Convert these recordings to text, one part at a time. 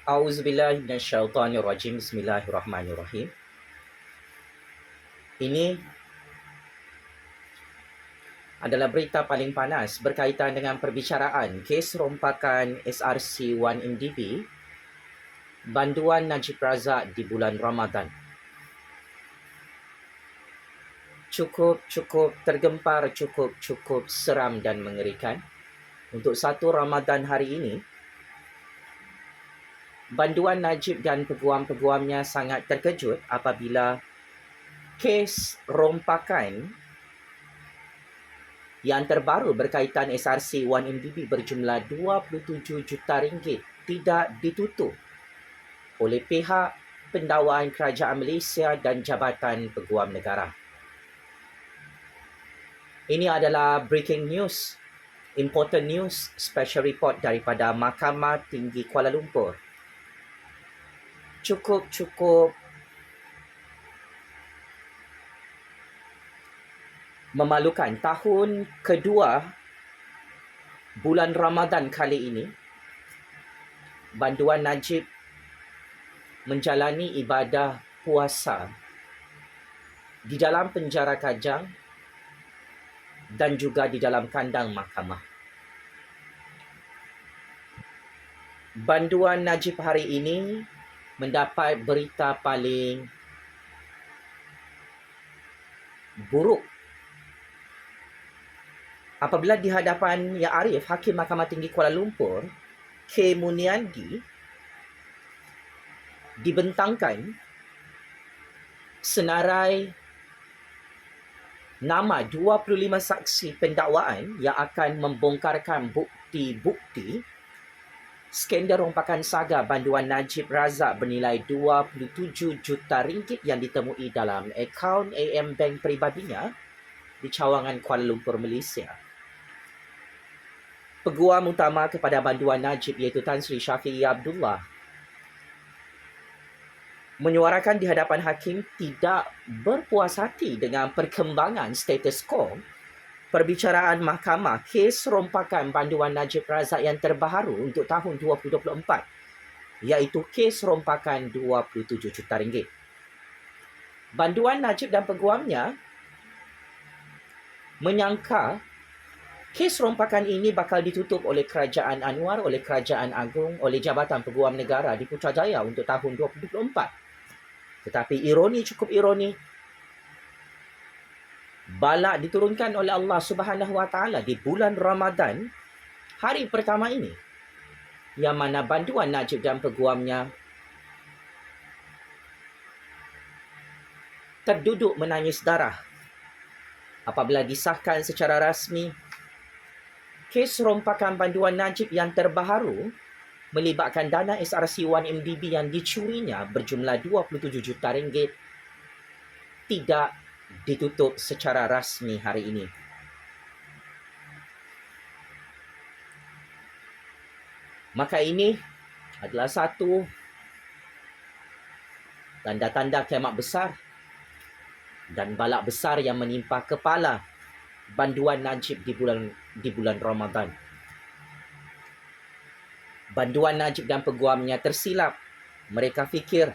Auzubillahi minasyaitonirrajim. Bismillahirrahmanirrahim. Ini adalah berita paling panas berkaitan dengan perbicaraan kes rompakan SRC-1MDB banduan Najib Razak di bulan Ramadan. Cukup tergempar, cukup seram dan mengerikan. Untuk satu Ramadan hari ini, banduan Najib dan peguam-peguamnya sangat terkejut apabila kes rompakan yang terbaru berkaitan SRC-1MDB berjumlah 27 juta ringgit tidak ditutup oleh pihak pendakwaan kerajaan Malaysia dan Jabatan Peguam Negara. Ini adalah breaking news, important news, special report daripada Mahkamah Tinggi Kuala Lumpur. Cukup memalukan. Tahun kedua bulan Ramadan kali ini, banduan Najib menjalani ibadah puasa di dalam penjara Kajang dan juga di dalam kandang mahkamah. Banduan Najib hari ini mendapat berita paling buruk apabila di hadapan Yang Arif, Hakim Mahkamah Tinggi Kuala Lumpur, K. Muniandi, dibentangkan senarai nama 25 saksi pendakwaan yang akan membongkarkan bukti-bukti skandal rompakan saga banduan Najib Razak bernilai 27 juta ringgit yang ditemui dalam akaun AM Bank peribadinya di Cawangan, Kuala Lumpur, Malaysia. Peguam utama kepada banduan Najib iaitu Tan Sri Syafiee Abdullah menyuarakan di hadapan hakim tidak berpuas hati dengan perkembangan status quo perbicaraan mahkamah kes rompakan banduan Najib Razak yang terbaru untuk tahun 2024, iaitu kes rompakan 27 juta ringgit. Banduan Najib dan peguamnya menyangka kes rompakan ini bakal ditutup oleh Kerajaan Anwar, oleh Kerajaan Agung, oleh Jabatan Peguam Negara di Putrajaya untuk tahun 2024. Tetapi cukup ironi, bala diturunkan oleh Allah Subhanahu Wa Taala di bulan Ramadan, hari pertama ini, yang mana banduan Najib dan peguamnya terduduk menangis darah apabila disahkan secara rasmi kes rompakan banduan Najib yang terbaharu melibatkan dana SRC-1MDB yang dicurinya berjumlah 27 juta ringgit tidak ditutup secara rasmi hari ini. Maka ini adalah satu tanda-tanda kiamat besar dan balak besar yang menimpa kepala banduan Najib di bulan Ramadan. Banduan Najib dan peguamnya tersilap. Mereka fikir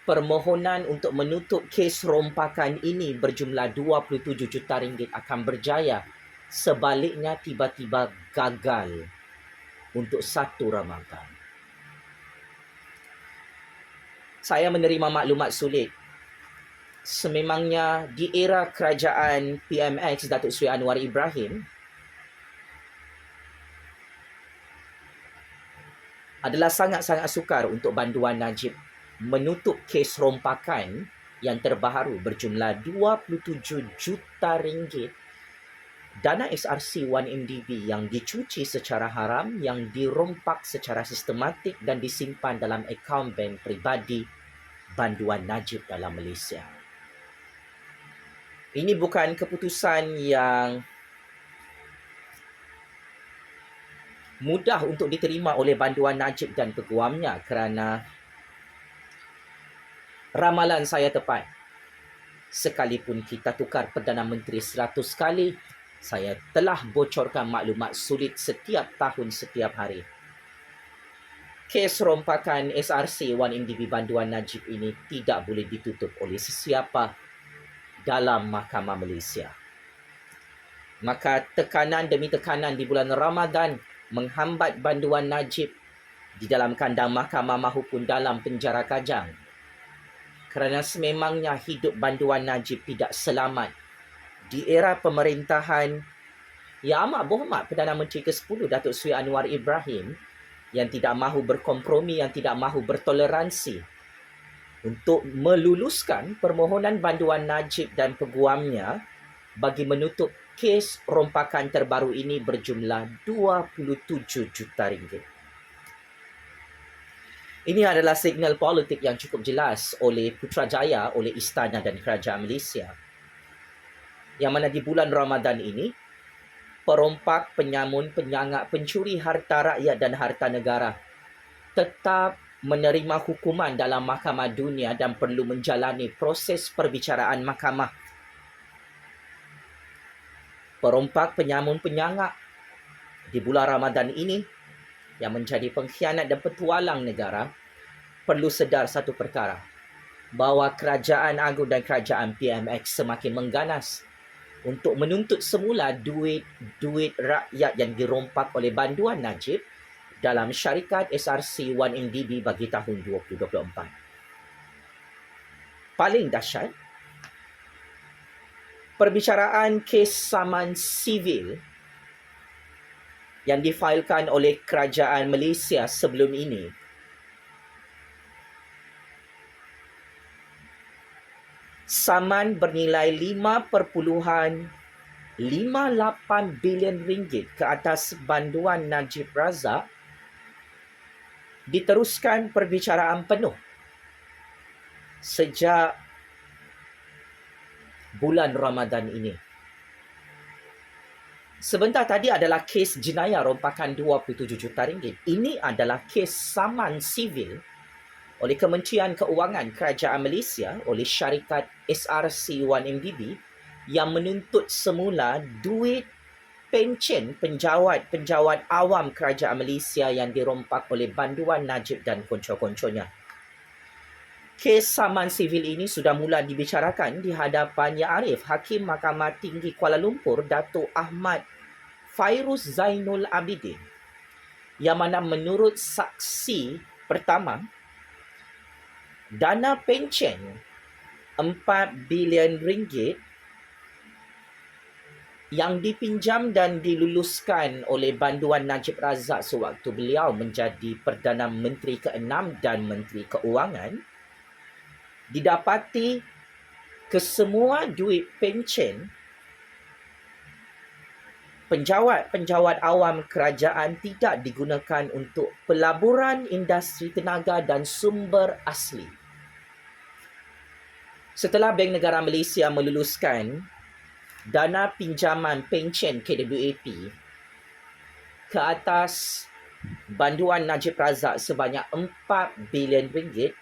permohonan untuk menutup kes rompakan ini berjumlah 27 juta ringgit akan berjaya. Sebaliknya tiba-tiba gagal untuk satu Ramadan. Saya menerima maklumat sulit. Sememangnya di era kerajaan PMX Datuk Seri Anwar Ibrahim, adalah sangat-sangat sukar untuk banduan Najib menutup kes rompakan yang terbaharu berjumlah 27 juta ringgit dana SRC-1MDB yang dicuci secara haram, yang dirompak secara sistematik dan disimpan dalam akaun bank peribadi banduan Najib dalam Malaysia. Ini bukan keputusan yang mudah untuk diterima oleh banduan Najib dan peguamnya kerana ramalan saya tepat. Sekalipun kita tukar Perdana Menteri 100 kali, saya telah bocorkan maklumat sulit setiap tahun, setiap hari. kes rompakan SRC 1MDB Banduan Najib ini tidak boleh ditutup oleh sesiapa dalam Mahkamah Malaysia. Maka tekanan demi tekanan di bulan Ramadan menghambat Banduan Najib di dalam kandang mahkamah mahupun dalam penjara Kajang. Kerana sememangnya hidup Banduan Najib tidak selamat di era pemerintahan Yang Amat Berhormat Perdana Menteri ke-10 Datuk Seri Anwar Ibrahim yang tidak mahu berkompromi, yang tidak mahu bertoleransi untuk meluluskan permohonan Banduan Najib dan peguamnya bagi menutup kes rompakan terbaru ini berjumlah 27 juta ringgit. Ini adalah signal politik yang cukup jelas oleh Putrajaya, oleh Istana dan Kerajaan Malaysia. Yang mana di bulan Ramadan ini, perompak, penyamun, penyangak, pencuri harta rakyat dan harta negara tetap menerima hukuman dalam Mahkamah Dunia dan perlu menjalani proses perbicaraan mahkamah. Perompak, penyamun, penyangak di bulan Ramadan ini yang menjadi pengkhianat dan petualang negara perlu sedar satu perkara, bahawa Kerajaan Agung dan Kerajaan PMX semakin mengganas untuk menuntut semula duit rakyat yang dirompak oleh Banduan Najib dalam syarikat SRC 1MDB bagi tahun 2024. Paling dahsyat, perbicaraan kes saman sivil yang difailkan oleh Kerajaan Malaysia sebelum ini saman bernilai 5.58 bilion ringgit ke atas Banduan Najib Razak diteruskan perbicaraan penuh sejak bulan Ramadan ini. Sebentar tadi adalah kes jenayah rompakan 27 juta ringgit. Ini adalah kes saman sivil oleh Kementerian Keuangan Kerajaan Malaysia, oleh syarikat SRC 1MDB yang menuntut semula duit pencen penjawat awam Kerajaan Malaysia yang dirompak oleh Banduan Najib dan konco-konconya. Kes saman sivil ini sudah mula dibicarakan di hadapan Yang Arif, Hakim Mahkamah Tinggi Kuala Lumpur, Datuk Ahmad Fairuz Zainul Abidin, yang mana menurut saksi pertama, dana pencen 4 bilion ringgit yang dipinjam dan diluluskan oleh Banduan Najib Razak sewaktu beliau menjadi Perdana Menteri ke-6 dan Menteri Keuangan, didapati kesemua duit pencen penjawat awam kerajaan tidak digunakan untuk pelaburan industri tenaga dan sumber asli. Setelah Bank Negara Malaysia meluluskan dana pinjaman pencen KWAP ke atas Banduan Najib Razak sebanyak 4 bilion ringgit,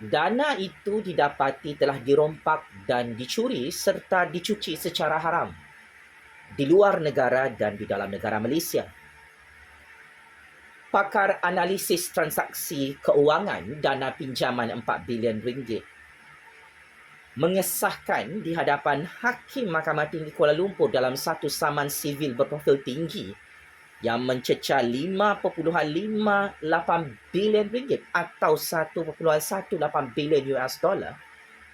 dana itu didapati telah dirompak dan dicuri serta dicuci secara haram di luar negara dan di dalam negara Malaysia. Pakar analisis transaksi keuangan dana pinjaman 4 bilion ringgit mengesahkan di hadapan Hakim Mahkamah Tinggi Kuala Lumpur dalam satu saman sivil berprofil tinggi yang mencecah 5.58 bilion ringgit atau 1.18 bilion US dollar,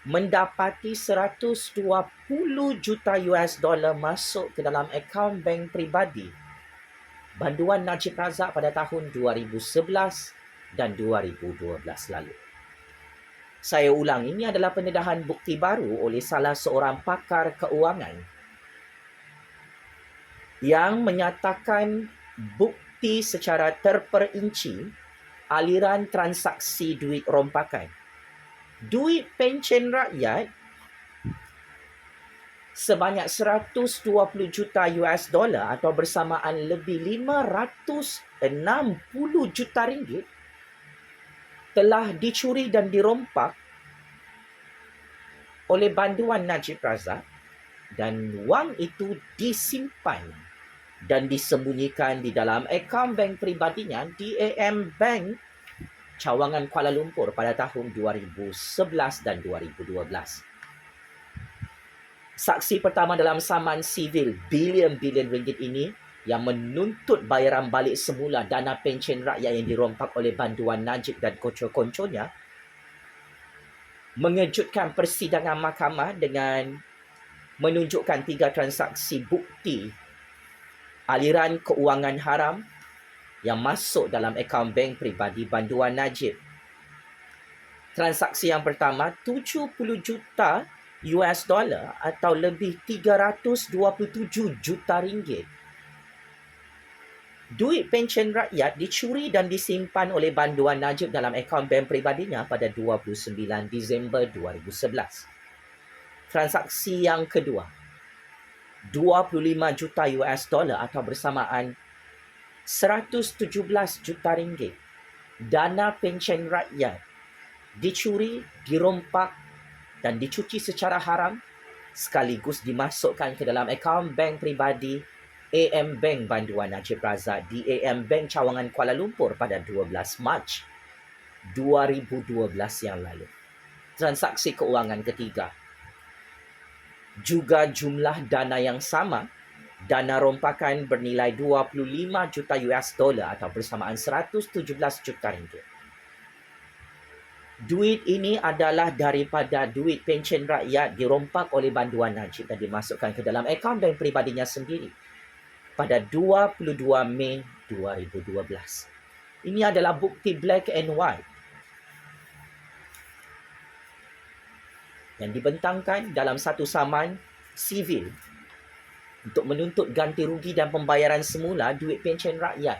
mendapati 120 juta US dollar masuk ke dalam akaun bank peribadi Banduan Najib Razak pada tahun 2011 dan 2012 lalu. Saya ulang, ini adalah pendedahan bukti baru oleh salah seorang pakar keuangan yang menyatakan bukti secara terperinci aliran transaksi duit rompakan. Duit pencen rakyat sebanyak 120 juta US dollar atau bersamaan lebih 560 juta ringgit telah dicuri dan dirompak oleh Banduan Najib Razak dan wang itu disimpan dan disembunyikan di dalam akaun bank peribadinya DAM Bank Cawangan Kuala Lumpur pada tahun 2011 dan 2012. Saksi pertama dalam saman sivil bilion-bilion ringgit ini yang menuntut bayaran balik semula dana pencen rakyat yang dirompak oleh banduan Najib dan konco-konconya mengejutkan persidangan mahkamah dengan menunjukkan 3 transaksi bukti aliran keuangan haram yang masuk dalam akaun bank peribadi banduan Najib. Transaksi yang pertama, 70 juta US dollar atau lebih 327 juta ringgit. Duit pencen rakyat dicuri dan disimpan oleh banduan Najib dalam akaun bank peribadinya pada 29 Disember 2011. Transaksi yang kedua, 25 juta US dollar atau bersamaan 117 juta ringgit. Dana pencen rakyat dicuri, dirompak dan dicuci secara haram sekaligus dimasukkan ke dalam akaun bank peribadi AM Bank Banduan Najib Razak DAM Bank Cawangan Kuala Lumpur pada 12 Mac 2012 yang lalu. Transaksi keuangan ketiga, juga jumlah dana yang sama, dana rompakan bernilai 25 juta US dollar atau bersamaan 117 juta ringgit. Duit ini adalah daripada duit pencen rakyat dirompak oleh banduan Najib dan dimasukkan ke dalam akaun bank peribadinya sendiri pada 22 Mei 2012. Ini adalah bukti black and white yang dibentangkan dalam satu saman sivil untuk menuntut ganti rugi dan pembayaran semula duit pencen rakyat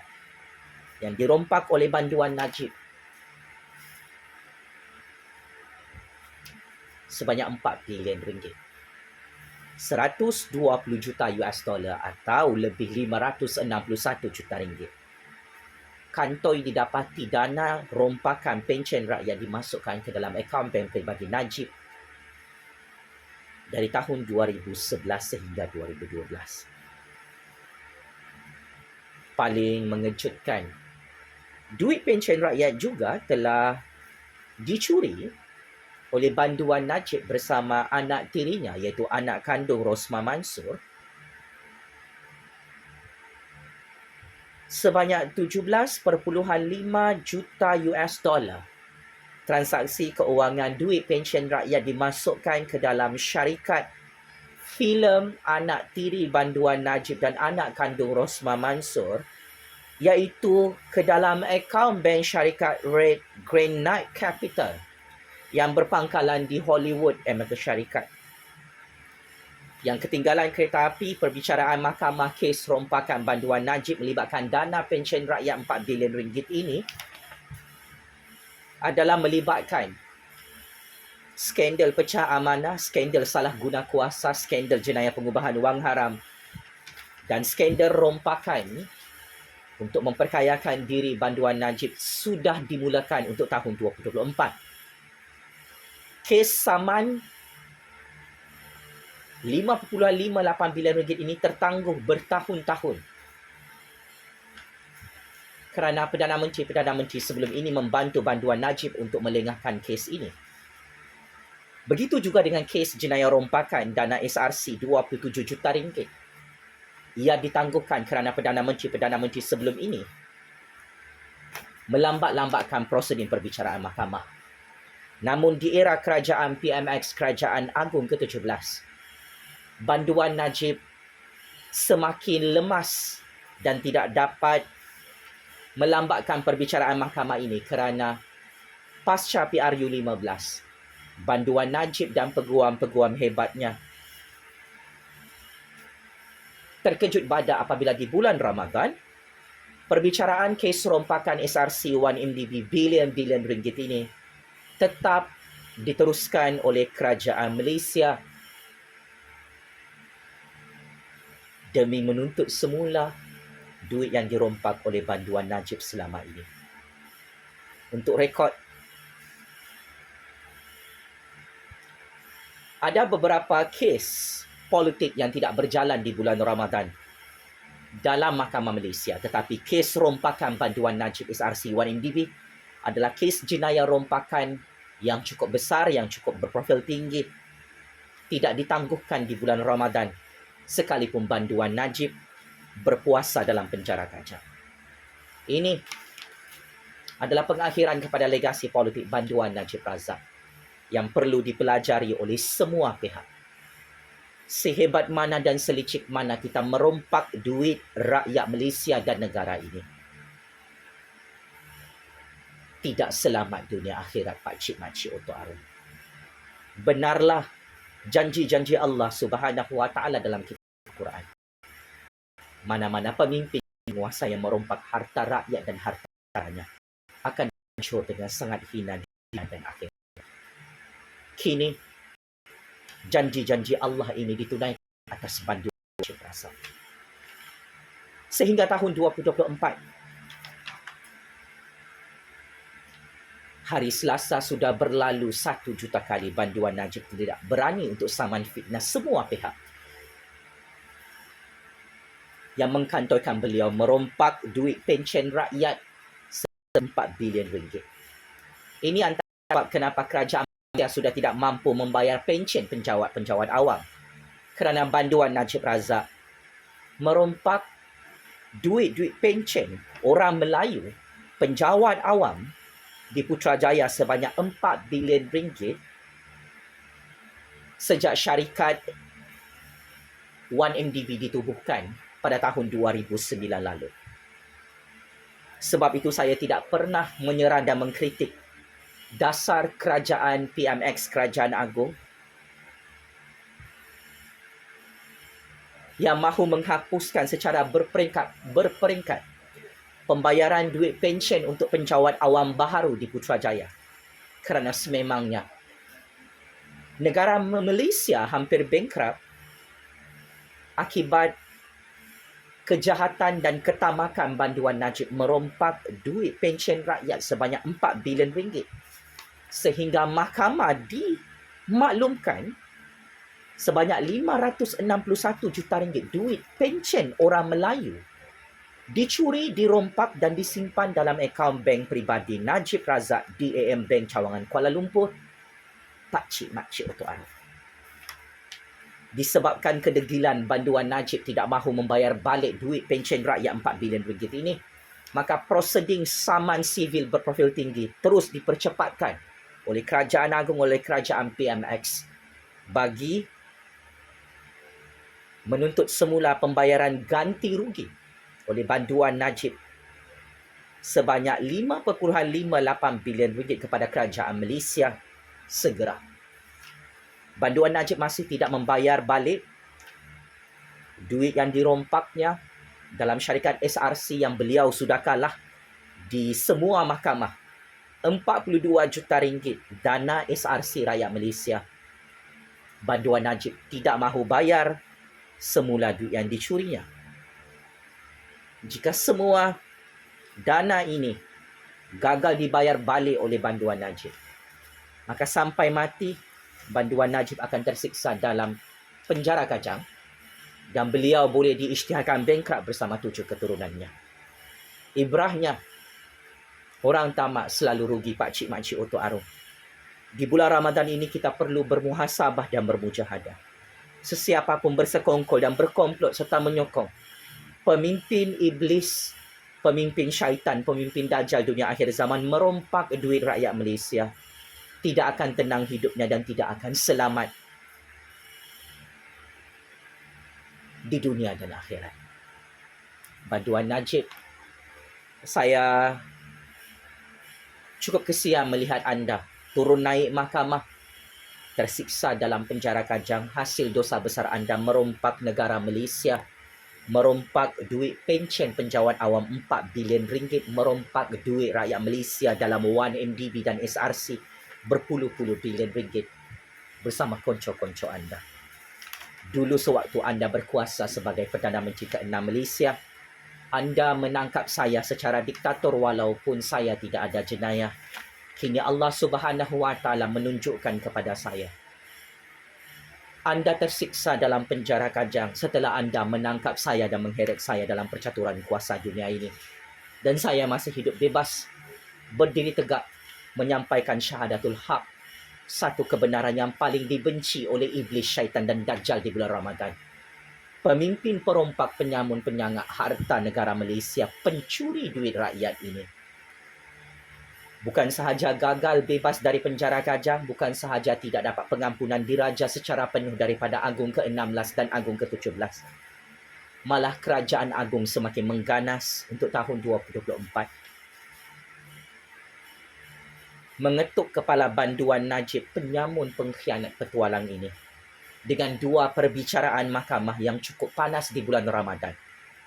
yang dirompak oleh banduan Najib sebanyak 4 bilion ringgit. 120 juta US dollar atau lebih 561 juta ringgit. Kantoi didapati dana rompakan pencen rakyat dimasukkan ke dalam akaun bank peribadi Najib dari tahun 2011 sehingga 2012. Paling mengejutkan, duit pencen rakyat juga telah dicuri oleh banduan Najib bersama anak tirinya iaitu anak kandung Rosmah Mansur sebanyak 17.5 juta US dollar. Transaksi keuangan duit pencen rakyat dimasukkan ke dalam syarikat filem anak tiri banduan Najib dan anak kandung Rosmah Mansur iaitu ke dalam akaun bank syarikat Red Granite Capital yang berpangkalan di Hollywood Amerika Syarikat. Yang ketinggalan kereta api, perbicaraan mahkamah kes rompakan banduan Najib melibatkan dana pencen rakyat 4 bilion ringgit ini adalah melibatkan skandal pecah amanah, skandal salah guna kuasa, skandal jenayah pengubahan wang haram dan skandal rompakan untuk memperkayakan diri banduan Najib sudah dimulakan untuk tahun 2024. Kes saman 5.58 bilion ringgit ini tertangguh bertahun-tahun kerana Perdana Menteri sebelum ini membantu banduan Najib untuk melengahkan kes ini. Begitu juga dengan kes jenayah rompakan dana SRC 27 juta ringgit. Ia ditangguhkan kerana Perdana Menteri sebelum ini melambat-lambatkan prosedur perbicaraan mahkamah. Namun di era kerajaan PMX Kerajaan Agung ke-17, banduan Najib semakin lemas dan tidak dapat melambatkan perbicaraan mahkamah ini kerana pasca PRU 15, banduan Najib dan peguam-peguam hebatnya terkejut badak apabila di bulan Ramadan, perbicaraan kes rompakan SRC 1MDB bilion-bilion ringgit ini tetap diteruskan oleh kerajaan Malaysia demi menuntut semula duit yang dirompak oleh banduan Najib selama ini. Untuk rekod, ada beberapa kes politik yang tidak berjalan di bulan Ramadan. dalam Mahkamah Malaysia. Tetapi kes rompakan banduan Najib SRC 1MDB adalah kes jenayah rompakan yang cukup besar, yang cukup berprofil tinggi, tidak ditangguhkan di bulan Ramadan sekalipun banduan Najib berpuasa dalam penjara Kajang. Ini adalah pengakhiran kepada legasi politik banduan Najib Razak yang perlu dipelajari oleh semua pihak. Sehebat mana dan selicik mana kita merompak duit rakyat Malaysia dan negara ini, tidak selamat dunia akhirat Pakcik Makcik Oto Arum. Benarlah janji-janji Allah Subhanahu Wa Taala dalam kitab Al-Quran. Mana-mana pemimpin penguasa yang merompak harta rakyat dan hartanya akan hancur dengan sangat hina di dunia dan akhirat. Kini janji-janji Allah ini ditunaikan atas banduan Najib Razak. Sehingga tahun 2024, hari Selasa sudah berlalu 1 juta kali banduan Najib tidak berani untuk saman fitnah semua pihak yang mengkantorkan beliau merompak duit pencen rakyat 4 bilion ringgit. Ini antara sebab kenapa kerajaan Malaysia sudah tidak mampu membayar pencen penjawat-penjawat awam, kerana banduan Najib Razak merompak duit-duit pencen orang Melayu, penjawat awam di Putrajaya sebanyak 4 bilion ringgit sejak syarikat 1MDB ditubuhkan pada tahun 2009 lalu. Sebab itu saya tidak pernah menyerah dan mengkritik dasar kerajaan PMX, Kerajaan Agong, yang mahu menghapuskan secara berperingkat pembayaran duit pensyen untuk penjawat awam baharu di Putrajaya. Kerana sememangnya negara Malaysia hampir bankrupt akibat kejahatan dan ketamakan banduan Najib merompak duit pensyen rakyat sebanyak 4 bilion ringgit. Sehingga mahkamah dimaklumkan sebanyak 561 juta ringgit duit pensyen orang Melayu dicuri, dirompak dan disimpan dalam akaun bank peribadi Najib Razak DAM Bank Cawangan Kuala Lumpur, Pakcik Makcik Oto Arum. Disebabkan kedegilan banduan Najib tidak mahu membayar balik duit pensyen rakyat 4 bilion ringgit ini, maka proseding saman sivil berprofil tinggi terus dipercepatkan oleh Kerajaan Agong, oleh Kerajaan PMX bagi menuntut semula pembayaran ganti rugi oleh banduan Najib sebanyak 5.58 bilion ringgit kepada Kerajaan Malaysia segera. Banduan Najib masih tidak membayar balik duit yang dirompaknya dalam syarikat SRC yang beliau sudah kalah di semua mahkamah. 42 juta ringgit dana SRC rakyat Malaysia. Banduan Najib tidak mahu bayar semula duit yang dicurinya. Jika semua dana ini gagal dibayar balik oleh banduan Najib, maka sampai mati banduan Najib akan tersiksa dalam penjara Kajang dan beliau boleh diisytiharkan bankrupt bersama 7 keturunannya. Ibrahnya, orang tamak selalu rugi, Pakcik Makcik Oto Arum. Di bulan Ramadan ini kita perlu bermuhasabah dan bermujahadah. Sesiapa pun bersekongkol dan berkomplot serta menyokong pemimpin iblis, pemimpin syaitan, pemimpin dajjal dunia akhir zaman merompak duit rakyat Malaysia, tidak akan tenang hidupnya dan tidak akan selamat di dunia dan akhirat. Banduan Najib, saya cukup kesian melihat anda turun naik mahkamah, tersiksa dalam penjara Kajang hasil dosa besar anda merompak negara Malaysia, merompak duit pensyen penjawat awam 4 bilion ringgit, merompak duit rakyat Malaysia dalam 1MDB dan SRC berpuluh-puluh bilion ringgit bersama konco-konco anda. Dulu sewaktu anda berkuasa sebagai Perdana Menteri ke-6 Malaysia, anda menangkap saya secara diktator walaupun saya tidak ada jenayah. Kini Allah Subhanahu Wa Taala menunjukkan kepada saya Anda tersiksa dalam penjara Kajang setelah anda menangkap saya dan mengheret saya dalam percaturan kuasa dunia ini. Dan saya masih hidup bebas, berdiri tegak, menyampaikan syahadatul haq, satu kebenaran yang paling dibenci oleh iblis, syaitan dan dajjal di bulan Ramadan. Pemimpin perompak, penyamun, penyangak harta negara Malaysia, pencuri duit rakyat ini bukan sahaja gagal bebas dari penjara Kajang, bukan sahaja tidak dapat pengampunan diraja secara penuh daripada Agung ke-16 dan Agung ke-17, malah kerajaan agung semakin mengganas untuk tahun 2024. Mengetuk kepala banduan Najib, penyamun pengkhianat petualang ini, dengan dua perbicaraan mahkamah yang cukup panas di bulan Ramadan.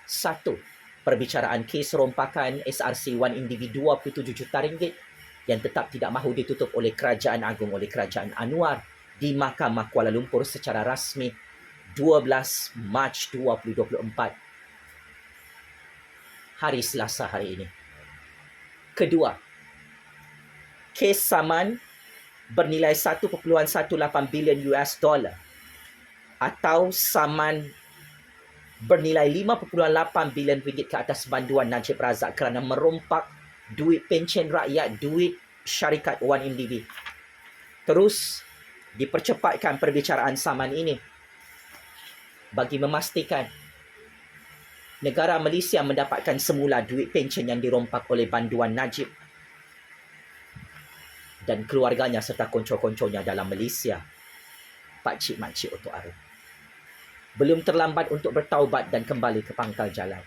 Satu, perbicaraan kes rompakan SRC1 individu 27 juta ringgit yang tetap tidak mahu ditutup oleh Kerajaan Agung, oleh Kerajaan Anwar di Mahkamah Kuala Lumpur secara rasmi 12 Mac 2024, hari Selasa hari ini. Kedua, kes saman bernilai 1.18 bilion US dollar atau saman bernilai 5.8 bilion ringgit ke atas banduan Najib Razak kerana merompak duit pencen rakyat, duit syarikat 1MDB. Terus dipercepatkan perbicaraan saman ini bagi memastikan negara Malaysia mendapatkan semula duit pencen yang dirompak oleh banduan Najib dan keluarganya serta konco-konconya dalam Malaysia, pakcik makcik Otok Arum. Belum terlambat untuk bertaubat dan kembali ke pangkal jalan.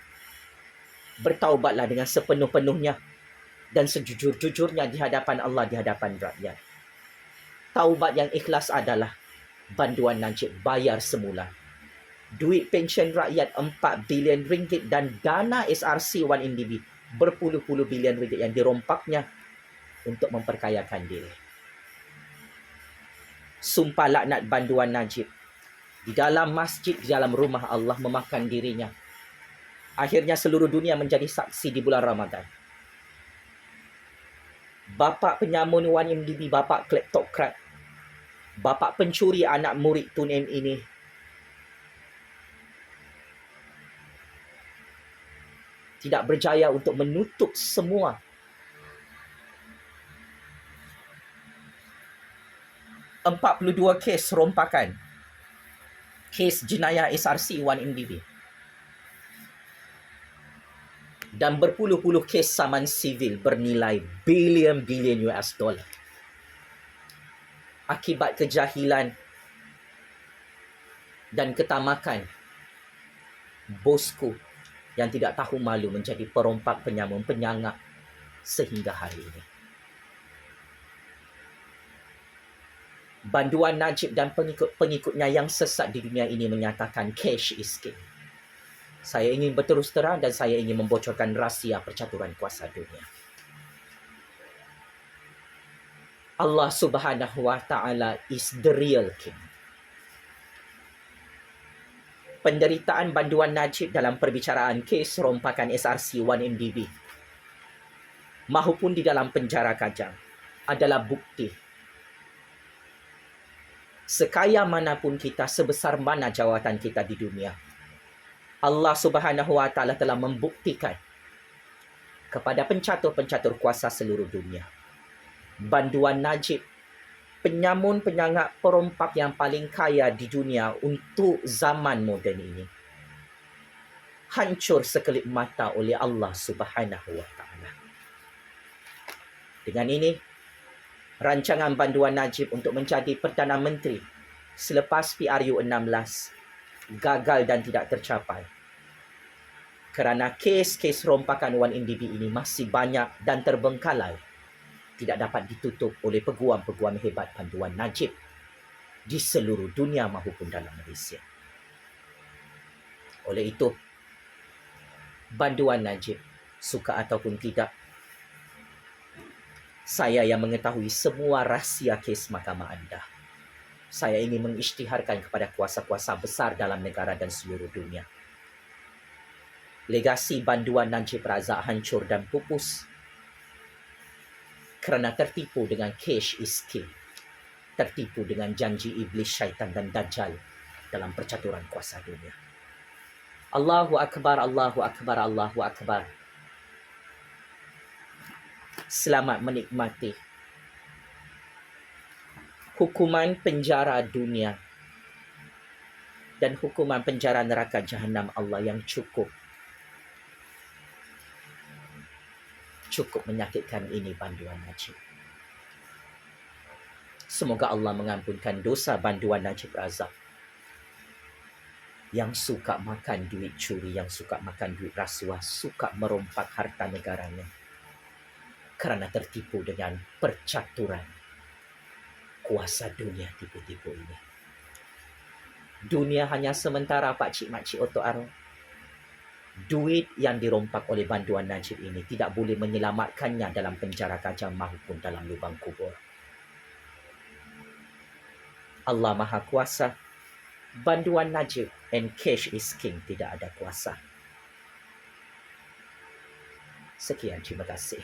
Bertaubatlah dengan sepenuh-penuhnya dan sejujur-jujurnya di hadapan Allah, di hadapan rakyat. Taubat yang ikhlas adalah banduan Najib bayar semula duit pensyen rakyat 4 bilion ringgit dan dana SRC 1MDB berpuluh-puluh bilion ringgit yang dirompaknya untuk memperkayakan diri. Sumpah laknat banduan Najib di dalam masjid, di dalam rumah Allah memakan dirinya. Akhirnya seluruh dunia menjadi saksi di bulan Ramadan. Bapa penyamun 1MDB, bapa kleptokrat, bapa pencuri anak murid Tun M ini tidak berjaya untuk menutup semua $42 kes rompakan, kes jenayah SRC 1MDB dan berpuluh-puluh kes saman sivil bernilai bilion-bilion US dollar. Akibat kejahilan dan ketamakan bosku yang tidak tahu malu menjadi perompak, penyamun, penyangak sehingga hari ini. Banduan Najib dan pengikut-pengikutnya yang sesat di dunia ini menyatakan cash is king. Saya ingin berterus terang dan saya ingin membocorkan rahsia percaturan kuasa dunia. Allah Subhanahu wa Ta'ala is the real king. Penderitaan banduan Najib dalam perbicaraan kes rompakan SRC 1MDB mahupun di dalam penjara Kajang adalah bukti sekaya manapun kita, sebesar mana jawatan kita di dunia, Allah Subhanahu wa Ta'ala telah membuktikan kepada pencatur-pencatur kuasa seluruh dunia, banduan Najib, penyamun, penyangak, perompak yang paling kaya di dunia untuk zaman moden ini, hancur sekelip mata oleh Allah Subhanahu wa Ta'ala. Dengan ini, rancangan banduan Najib untuk menjadi Perdana Menteri selepas PRU 16 gagal dan tidak tercapai kerana kes-kes rompakan 1MDB ini masih banyak dan terbengkalai, tidak dapat ditutup oleh peguam-peguam hebat banduan Najib di seluruh dunia maupun dalam Malaysia. Oleh itu, banduan Najib, suka ataupun tidak, saya yang mengetahui semua rahsia kes mahkamah anda, saya ingin mengisytiharkan kepada kuasa-kuasa besar dalam negara dan seluruh dunia. Legasi banduan Najib Razak hancur dan pupus kerana tertipu dengan cash is king. tertipu dengan janji iblis, syaitan dan dajjal dalam percaturan kuasa dunia. Allahu Akbar, Allahu Akbar, Allahu Akbar. Selamat menikmati hukuman penjara dunia dan hukuman penjara neraka Jahannam Allah yang cukup menyakitkan ini banduan Najib. Semoga Allah mengampunkan dosa banduan Najib Razak yang suka makan duit curi, yang suka makan duit rasuah, suka merompak harta negaranya kerana tertipu dengan percaturan kuasa dunia tipu-tipu ini. Dunia hanya sementara, pakcik makcik otok arwah. Duit yang dirompak oleh banduan Najib ini tidak boleh menyelamatkannya dalam penjara kajang maupun dalam lubang kubur. Allah Maha Kuasa. Banduan Najib and cash is king, tidak ada kuasa. Sekian, terima kasih.